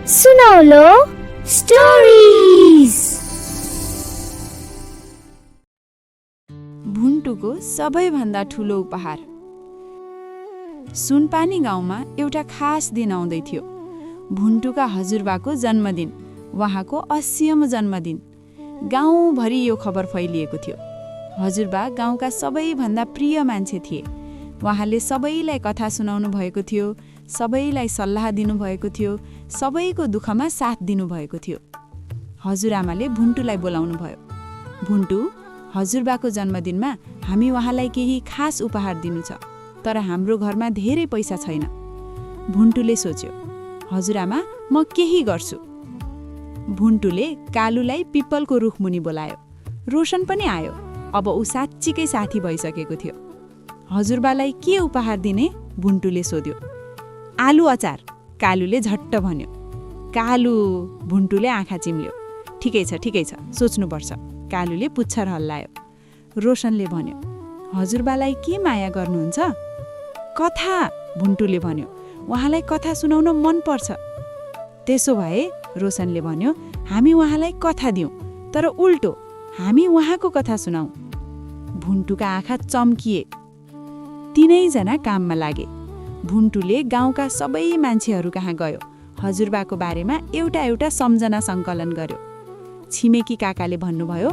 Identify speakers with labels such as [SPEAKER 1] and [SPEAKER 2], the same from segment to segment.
[SPEAKER 1] सुनौलो स्टोरीज।
[SPEAKER 2] भुन्टुको सबैभन्दा ठुलो उपहार। सुनपानी गाउँमा एउटा खास दिन आउँदै थियो। भुन्टुका हजुरबाको जन्मदिन, उहाँको 80औं जन्मदिन। गाउँभरि यो खबर फैलिएको थियो। हजुरबा गाउँका सबैभन्दा प्रिय मान्छे थिए। उहाँले सबैलाई कथा सुनाउनु भएको थियो, सबैलाई सल्लाह दिनुभएको थियो, सबैको दुःखमा साथ दिनुभएको थियो। हजुरआमाले भुन्टुलाई बोलाउनु भयो। भुन्टु, हजुरबाको जन्मदिनमा हामी उहाँलाई केही खास उपहार दिनु छ, तर हाम्रो घरमा धेरै पैसा छैन। भुन्टुले सोच्यो, हजुरआमा, म केही गर्छु। भुन्टुले कालुलाई पिपलको रुखमुनि बोलायो। रोशन पनि आयो। अब ऊ साँच्चीकै साथी भइसकेको थियो। हजुरबालाई के उपहार दिने? भुन्टुले सोध्यो। आलु अचार, कालुले झट्ट भन्यो। कालु, भुन्टुले आँखा चिम्ल्यो। ठिकै छ, सोच्नुपर्छ, कालुले पुच्छर हल्लायो। रोशनले भन्यो, हजुरबालाई के माया गर्नुहुन्छ? कथा, भुन्टुले भन्यो। उहाँलाई कथा सुनाउन मनपर्छ। त्यसो भए, रोशनले भन्यो, हामी उहाँलाई कथा दिउँ, तर उल्टो, हामी उहाँको कथा सुनाऊ। भुन्टुका आँखा चम्किए। तीनैजना काममा लागे। भुन्टुले गाउँका सबै मान्छेहरू कहाँ गयो। हजुरबाको बारेमा एउटा सम्झना सङ्कलन गर्यो। छिमेकी काकाले भन्नुभयो,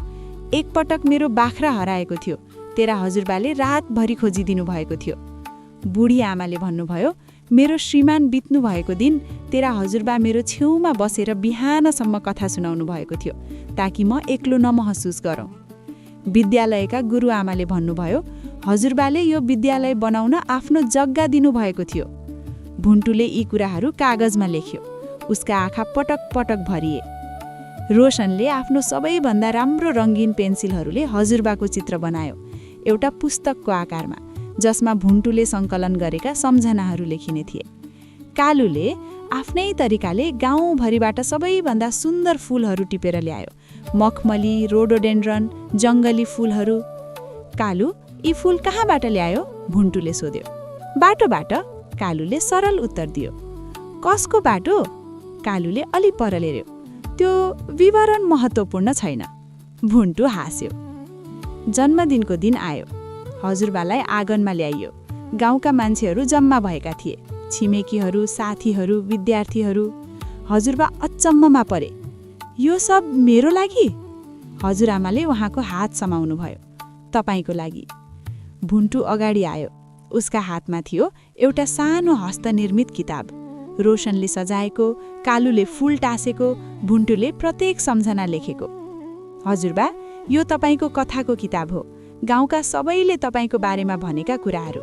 [SPEAKER 2] एकपटक मेरो बाख्रा हराएको थियो, तेरा हजुरबाले रातभरि खोजिदिनु भएको थियो। बुढी आमाले भन्नुभयो, मेरो श्रीमान बित्नु भएको दिन तेरा हजुरबा मेरो छेउमा बसेर बिहानसम्म कथा सुनाउनु भएको थियो, ताकि म एक्लो नमहसुस गरौँ। विद्यालयका गुरुआमाले भन्नुभयो, हजुरबाले यो विद्यालय बनाउन आफ्नो जग्गा दिनुभएको थियो। भुन्टुले यी कुराहरू कागजमा लेख्यो। उसका आँखा पटक पटक भरिए। रोशनले आफ्नो सबैभन्दा राम्रो रङ्गीन पेन्सिलहरूले हजुरबाको चित्र बनायो, एउटा पुस्तकको आकारमा, जसमा भुन्टुले सङ्कलन गरेका सम्झनाहरू लेखिने थिए। कालुले आफ्नै तरिकाले गाउँभरिबाट सबैभन्दा सुन्दर फूलहरू टिपेर ल्यायो। मखमली, रोडोडेन्ड्रन, जङ्गली फूलहरू। कालु, यी फूल कहाँबाट ल्यायो? भुन्टुले सोध्यो। बाटोबाट, कालुले सरल उत्तर दियो। कसको बाटो? कालुले अलि पर हेर्यो। त्यो विवरण महत्त्वपूर्ण छैन। भुन्टु हाँस्यो। जन्मदिनको दिन आयो। हजुरबालाई आँगनमा ल्याइयो। गाउँका मान्छेहरू जम्मा भएका थिए। छिमेकीहरू, साथीहरू, विद्यार्थीहरू। हजुरबा अचम्ममा परे। यो सब मेरो लागि? हजुरआमाले उहाँको हात समाउनु भयो। तपाईँको लागि। भुन्टु अगाडि आयो। उसका हातमा थियो एउटा सानो हस्तनिर्मित किताब। रोशनले सजाएको, कालुले फूल टाँसेको, भुन्टुले प्रत्येक सम्झना लेखेको। हजुरबा, यो तपाईँको कथाको किताब हो, गाउँका सबैले तपाईँको बारेमा भनेका कुराहरू।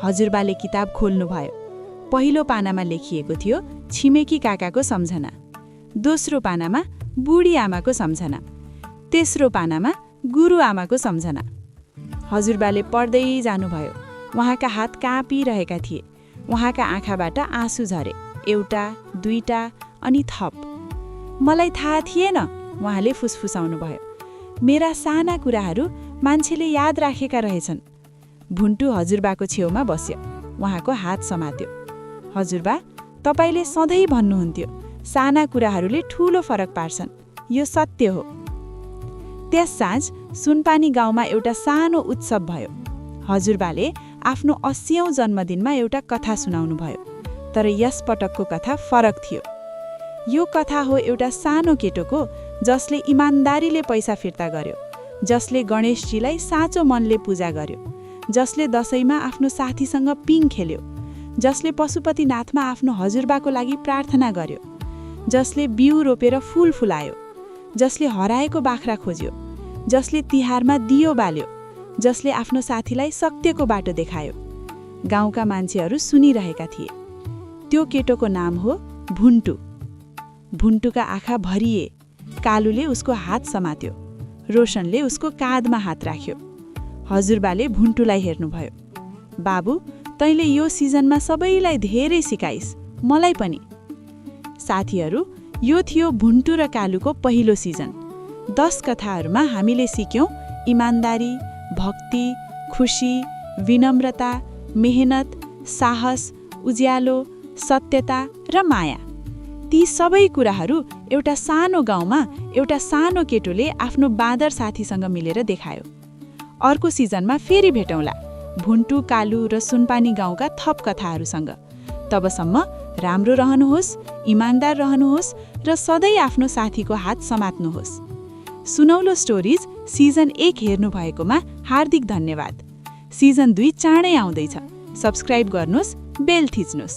[SPEAKER 2] हजुरबाले किताब खोल्नुभयो। पहिलो पानामा लेखिएको थियो छिमेकी काकाको सम्झना, दोस्रो पानामा बुढी आमाको सम्झना, तेस्रो पानामा गुरुआमाको सम्झना। हजुरबाले पढ्दै जानुभयो। उहाँका हात काँपिरहेका थिए। उहाँका आँखाबाट आँसु झरे, एउटा, दुईटा, अनि थप। मलाई थाहा थिएन, उहाँले फुसफुसाउनुभयो। मेरा साना कुराहरू मान्छेले याद राखेका रहेछन्। भुन्टु हजुरबाको छेउमा बस्यो। उहाँको हात समात्यो। हजुरबा, तपाईँले सधैँ भन्नुहुन्थ्यो, साना कुराहरूले ठूलो फरक पार्छन्। यो सत्य हो। त्यस साँझ सुनपानी गाउँमा एउटा सानो उत्सव भयो। हजुरबाले आफ्नो 80औं जन्मदिनमा एउटा कथा सुनाउनु भयो, तर यस पटकको कथा फरक थियो। यो कथा हो एउटा सानो केटोको, जसले इमान्दारीले पैसा फिर्ता गर्यो, जसले गणेशजीलाई साँचो मनले पूजा गर्यो, जसले दशैँमा आफ्नो साथीसँग पिङ खेल्यो, जसले पशुपतिनाथमा आफ्नो हजुरबाको लागि प्रार्थना गर्यो, जसले बिउ रोपेर फूल फुलायो, जसले हराएको बाख्रा खोज्यो, जसले तिहारमा दियो बाल्यो, जसले आफ्नो साथीलाई सत्यको बाटो देखायो। गाउँका मान्छेहरू सुनिरहेका थिए। त्यो केटोको नाम हो भुन्टु। भुन्टुका आँखा भरिए। कालुले उसको हात समात्यो। रोशनले उसको काँधमा हात राख्यो। हजुरबाले भुन्टुलाई हेर्नुभयो। बाबु, तैँले यो सिजनमा सबैलाई धेरै सिकाइस्, मलाई पनि। साथीहरू, यो थियो भुन्टु र कालुको पहिलो सिजन। 10 कथाहरूमा हामीले सिक्यौँ इमान्दारी, भक्ति, खुसी, विनम्रता, मेहनत, साहस, उज्यालो, सत्यता र माया। ती सबै कुराहरू एउटा सानो गाउँमा एउटा सानो केटोले आफ्नो बाँदर साथीसँग मिलेर देखायो। अर्को सिजनमा फेरि भेटौँला भुन्टु, कालु र सुनपानी गाउँका थप कथाहरूसँग। तबसम्म राम्रो रहनुहोस्, इमानदार रहनुहोस् र सधैँ आफ्नो साथीको हात समात्नुहोस्। सुनौलो स्टोरिज सिजन 1 हेर्नुभएकोमा हार्दिक धन्यवाद। सिजन 2 चाँडै आउँदैछ। सब्स्क्राइब गर्नुहोस्, बेल थिच्नुहोस्।